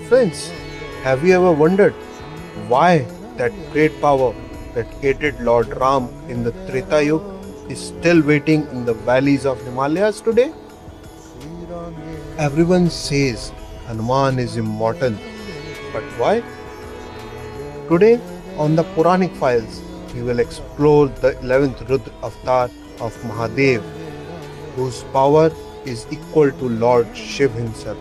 Friends, have you ever wondered why that great power that aided Lord Ram in the Treta Yuga is still waiting in the valleys of Himalayas today? Everyone says Hanuman is immortal, but why? Today, on the Puranic Files, we will explore the 11th Rudra avatar of Mahadev, whose power is equal to Lord Shiv himself.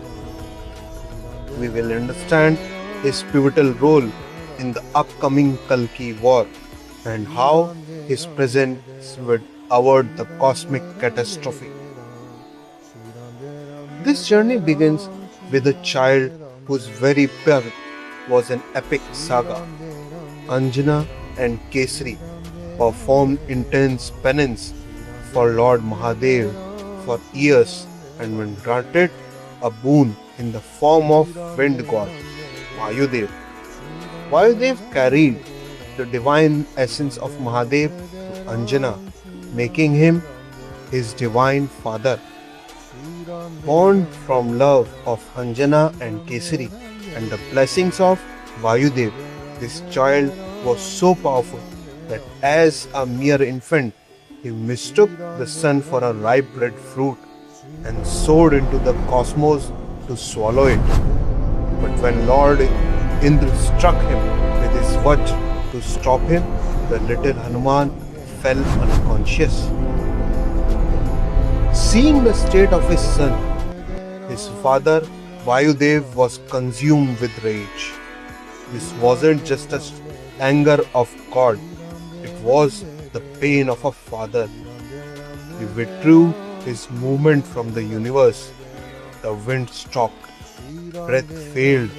We will understand his pivotal role in the upcoming Kalki war and how his presence would avert the cosmic catastrophe. This journey begins with a child whose very birth was an epic saga. Anjana and Kesari performed intense penance for Lord Mahadev for years and when granted a boon in the form of wind god Vayudev. Vayudev carried the divine essence of Mahadev to Anjana, making him his divine father. Born from love of Anjana and Kesari and the blessings of Vayudev, this child was so powerful that as a mere infant, he mistook the sun for a ripe red fruit and soared into the cosmos to swallow it. But when Lord Indra struck him with his Vajra to stop him, the little Hanuman fell unconscious. Seeing the state of his son, his father Vayudev was consumed with rage. This wasn't just an anger of God, it was the pain of a father. He withdrew his movement from the universe. The wind stopped, breath failed,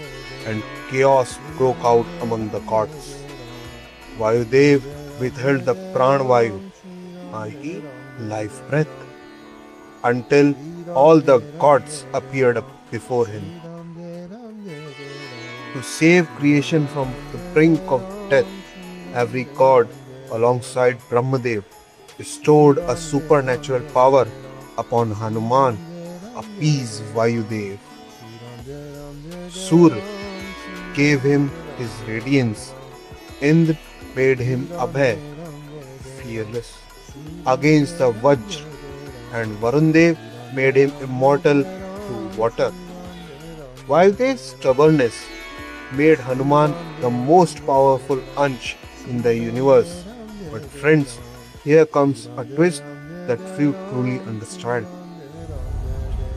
and chaos broke out among the gods. Vayudev withheld the pranavayu, i.e., life breath, until all the gods appeared before him. To save creation from the brink of death, every god, alongside Brahmadev, bestowed a supernatural power upon Hanuman, appease Vayudev. Surya gave him his radiance. Indra made him Abhay, fearless, against the Vajra, and Varundev made him immortal through water. Vayudev's stubbornness made Hanuman the most powerful Ansh in the universe. But friends, here comes a twist that few truly understand.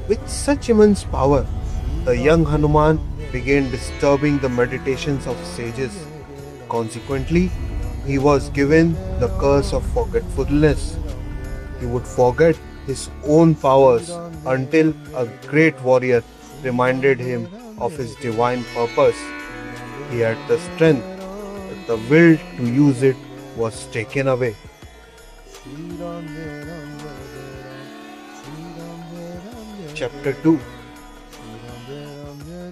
With such immense power, the young Hanuman began disturbing the meditations of sages. Consequently, he was given the curse of forgetfulness. He would forget his own powers until a great warrior reminded him of his divine purpose. He had the strength, but the will to use it was taken away. Chapter 2.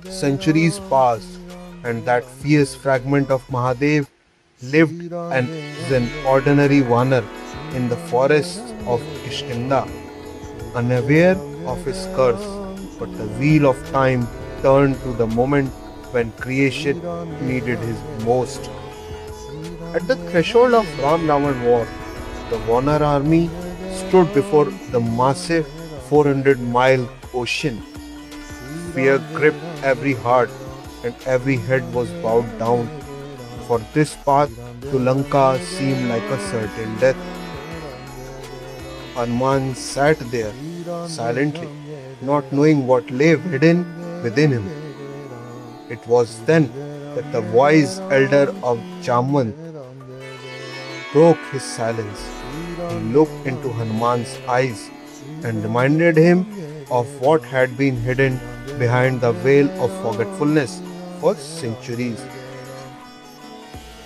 Centuries passed, and that fierce fragment of Mahadev lived as an ordinary Vanar in the forests of Kishkinda, unaware of his curse. But the wheel of time turned to the moment when creation needed his most. At the threshold of Ram-Ravan war, the Vanar army stood before the massive 400-mile ocean. Fear gripped every heart and every head was bowed down, for this path to Lanka seemed like a certain death. Hanuman sat there silently, not knowing what lay hidden within him. It was then that the wise elder of Jamvan broke his silence. He looked into Hanuman's eyes and reminded him of what had been hidden behind the veil of forgetfulness for centuries.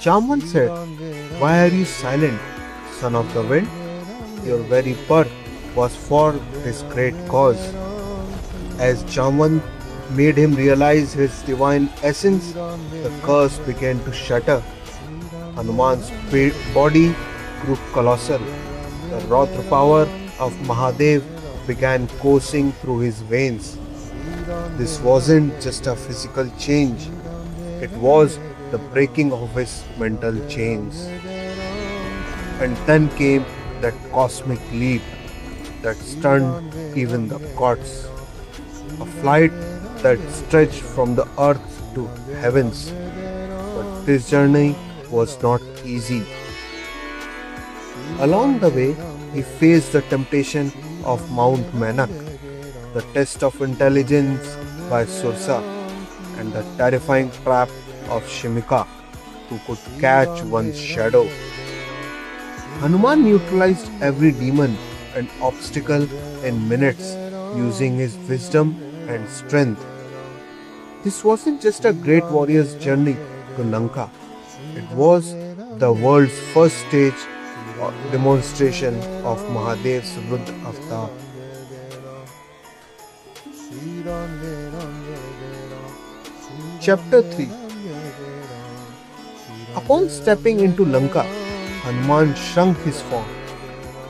Jamvan said, "Why are you silent, son of the wind? Your very birth was for this great cause." As Jamvan made him realize his divine essence, the curse began to shatter. Hanuman's body grew colossal. The Rautra power of Mahadev began coursing through his veins. This wasn't just a physical change, it was the breaking of his mental chains. And then came that cosmic leap that stunned even the gods. A flight that stretched from the earth to heavens. But this journey was not easy. Along the way, he faced the temptation of Mount Menak, the test of intelligence by Sursa, and the terrifying trap of Shimika, who could catch one's shadow. Hanuman neutralized every demon and obstacle in minutes using his wisdom and strength. This wasn't just a great warrior's journey to Lanka, it was the world's first stage or demonstration of Mahadev's Rudra avatar. Chapter 3. Upon stepping into Lanka, Hanuman shrunk his form.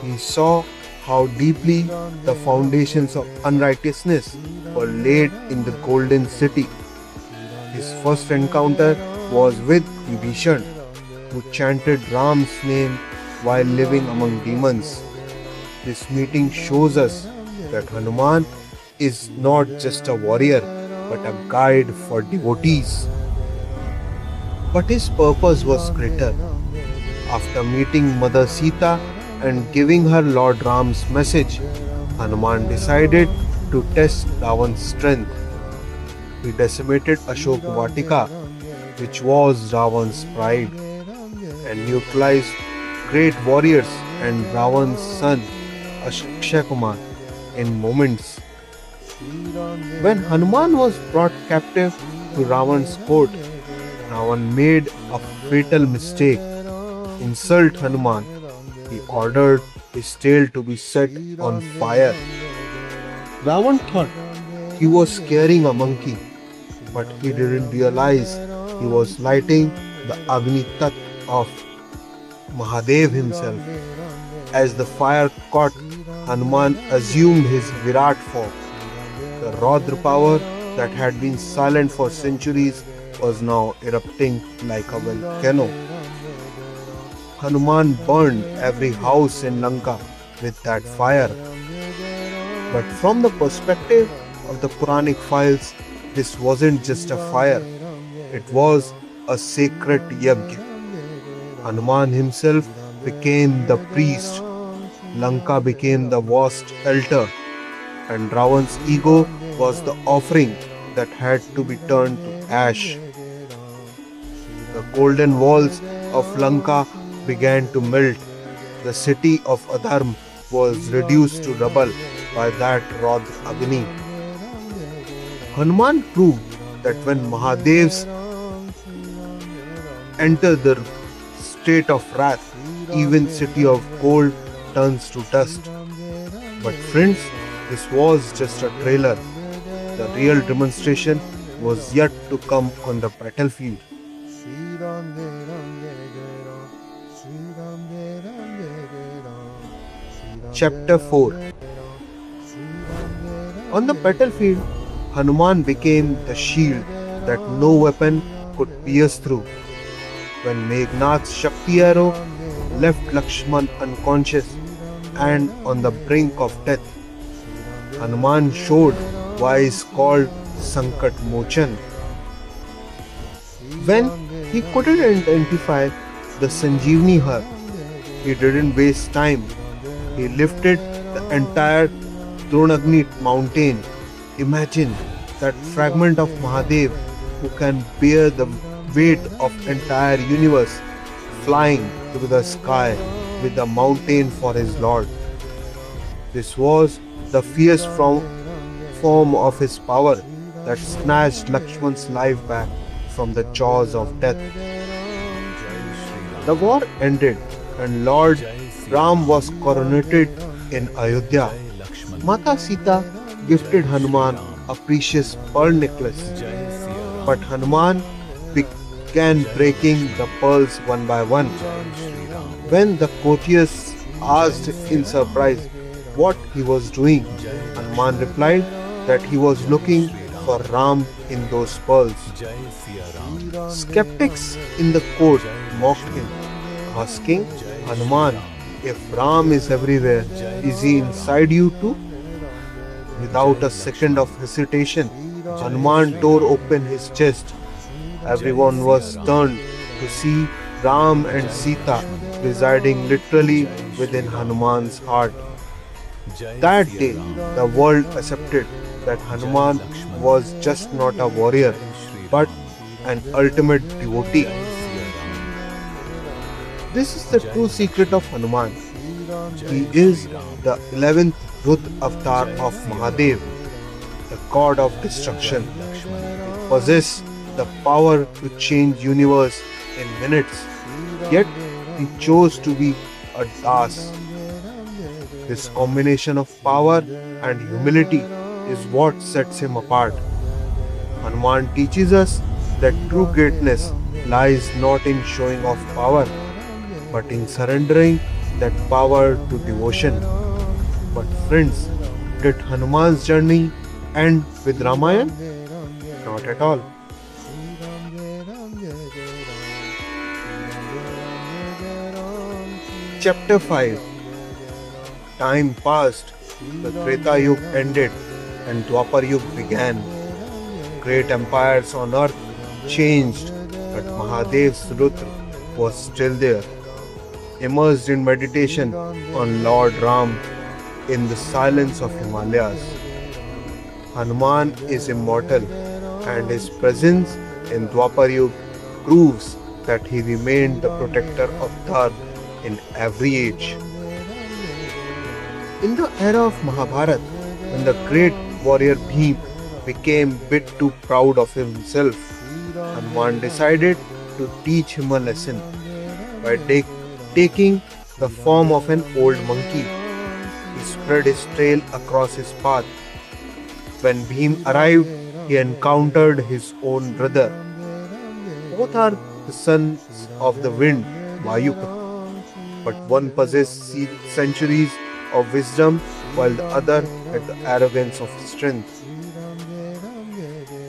He saw how deeply the foundations of unrighteousness were laid in the golden city. His first encounter was with Vibhishan, who chanted Ram's name while living among demons. This meeting shows us that Hanuman is not just a warrior but a guide for devotees. But his purpose was greater. After meeting Mother Sita and giving her Lord Ram's message, Hanuman decided to test Ravan's strength. He decimated Ashok Vatika, which was Ravan's pride, and neutralized great warriors and Ravan's son Akshay Kumar in moments. When Hanuman was brought captive to Ravan's court, Ravan made a fatal mistake. Insult Hanuman. He ordered his tail to be set on fire. Ravan thought he was scaring a monkey, but he didn't realize he was lighting the Agni Tat of Mahadev himself. As the fire caught, Hanuman assumed his Virat form. The Raudra power that had been silent for centuries was now erupting like a volcano. Hanuman burned every house in Lanka with that fire. But from the perspective of the Puranic files, this wasn't just a fire, it was a sacred yajna. Hanuman himself became the priest, Lanka became the vast altar, and Ravan's ego was the offering that had to be turned to ash. The golden walls of Lanka began to melt. The city of Adharm was reduced to rubble by that Raudra Agni. Hanuman proved that when Mahadevs enter the state of wrath, even city of gold turns to dust. But friends, this was just a trailer. The real demonstration was yet to come on the battlefield. Chapter 4. On the battlefield, Hanuman became the shield that no weapon could pierce through. When Meghnad's Shakti arrow left Lakshman unconscious and on the brink of death, Hanuman showed why he is called Sankat Mochan. When he couldn't identify the Sanjeevani herb, he didn't waste time. He lifted the entire Dronagni mountain. Imagine that fragment of Mahadev who can bear the weight of entire universe flying through the sky with the mountain for his lord. This was the fierce form of his power that snatched Lakshman's life back from the jaws of death. The war ended and Lord Ram was coronated in Ayodhya. Mata Sita gifted Hanuman a precious pearl necklace, but Hanuman began breaking the pearls one by one. When the courtiers asked in surprise what he was doing, Hanuman replied that he was looking for Ram in those pearls. Skeptics in the court mocked him, asking, Hanuman, if Ram is everywhere, is he inside you too? Without a second of hesitation, Hanuman tore open his chest. Everyone was stunned to see Ram and Sita residing literally within Hanuman's heart. That day, the world accepted that Hanuman was just not a warrior, but an ultimate devotee. This is the true secret of Hanuman. He is the 11th Rudra avatar of Mahadev, the god of destruction. He possesses the power to change universe in minutes, yet he chose to be a das. This combination of power and humility is what sets him apart. Hanuman teaches us that true greatness lies not in showing off power, but in surrendering that power to devotion. But friends, did Hanuman's journey end with Ramayana? Not at all. Chapter 5. Time passed, the Treta Yuga ended and Dwapar Yuga began. Great empires on earth changed, but Mahadev's Rudra was still there, immersed in meditation on Lord Ram in the silence of Himalayas. Hanuman is immortal, and his presence in Dwapar Yuga proves that he remained the protector of Dharma in every age. In the era of Mahabharata, when the great warrior Bhim became bit too proud of himself, Hanuman decided to teach him a lesson by taking the form of an old monkey. He spread his tail across his path. When Bhim arrived, he encountered his own brother. Both are the sons of the wind, Vayuputra, but one possessed centuries of wisdom while the other had the arrogance of strength.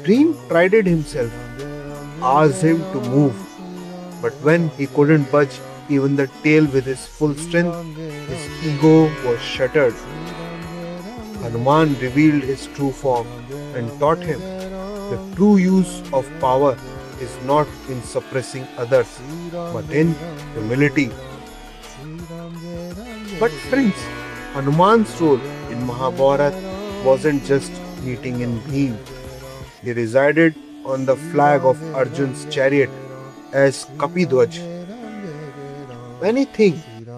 Bhim prided himself, asked him to move, but when he couldn't budge even the tail with his full strength, his ego was shattered. Hanuman revealed his true form and taught him the true use of power is not in suppressing others, but in humility. But friends, Hanuman's role in Mahabharata wasn't just meeting in Bhim. He resided on the flag of Arjun's chariot as Kapidwaj. Many think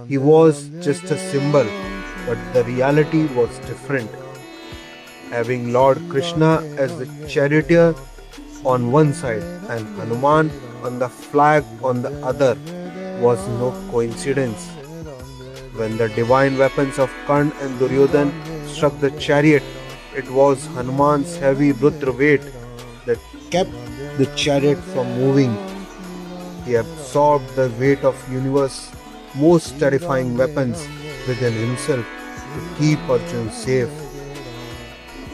he was just a symbol, but the reality was different. Having Lord Krishna as the charioteer on one side and Hanuman on the flag on the other was no coincidence. When the divine weapons of Karna and Duryodhan struck the chariot, it was Hanuman's heavy Rudra weight that kept the chariot from moving. He absorbed the weight of universe's most terrifying weapons within himself to keep Arjun safe.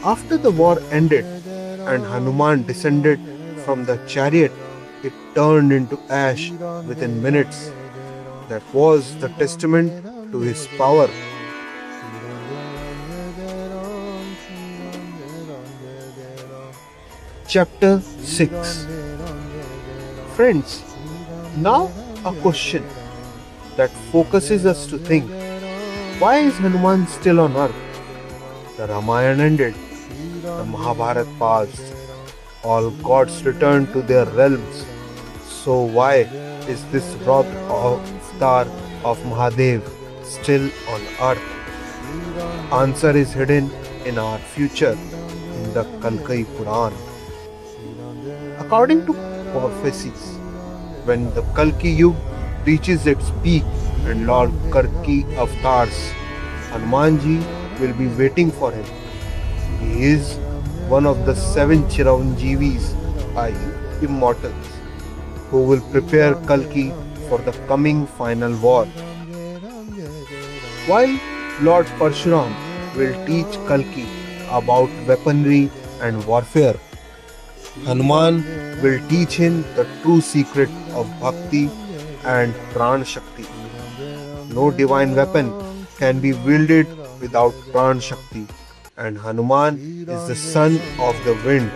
After the war ended and Hanuman descended from the chariot, it turned into ash within minutes. That was the testament to his power. Chapter 6. Friends, now a question that focuses us to think, why is Hanuman still on earth? The Ramayana ended, the Mahabharata passed, all gods returned to their realms. So why is this Rath avatar of Mahadev still on earth? Answer is hidden in our future in the Kalki Puran. According to prophecies, when the Kalki Yuga reaches its peak and Lord Kalki avatars, Hanumanji will be waiting for him. He is one of the 7 Chiranjeevis, i.e. immortals, who will prepare Kalki for the coming final war. While Lord Parshuram will teach Kalki about weaponry and warfare, Hanuman will teach him the true secret of bhakti and Pran Shakti. No divine weapon can be wielded without Pran Shakti, and Hanuman is the son of the wind,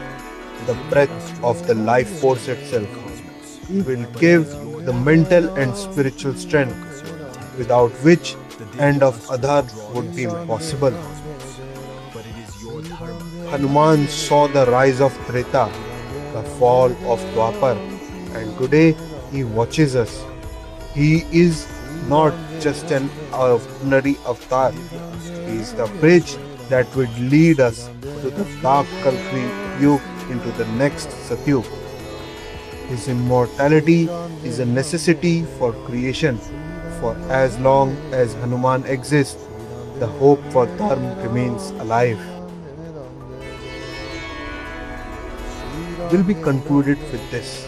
the breath of the life force itself. He will give the mental and spiritual strength, without which end of Adhar would be impossible. Hanuman saw the rise of Treta, the fall of Dwapar, and today he watches us. He is not just an ordinary avatar, he is the bridge that would lead us to the dark Kalki Yuga into the next Satyug. His immortality is a necessity for creation. For as long as Hanuman exists, the hope for Dharma remains alive. Will be concluded with this.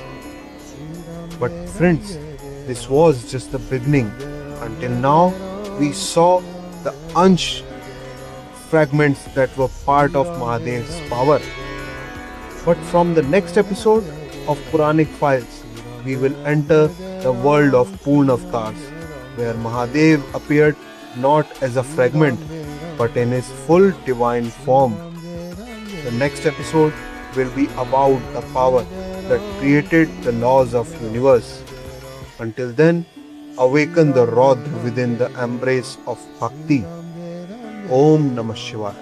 But friends, this was just the beginning. Until now, we saw the Ansh fragments that were part of Mahadev's power. But from the next episode of Puranic Files, we will enter the world of Purna Avatars, where Mahadev appeared not as a fragment, but in his full divine form. The next episode will be about the power that created the laws of universe. Until then, awaken the Raudra within the embrace of Bhakti. Om Namah Shivaya.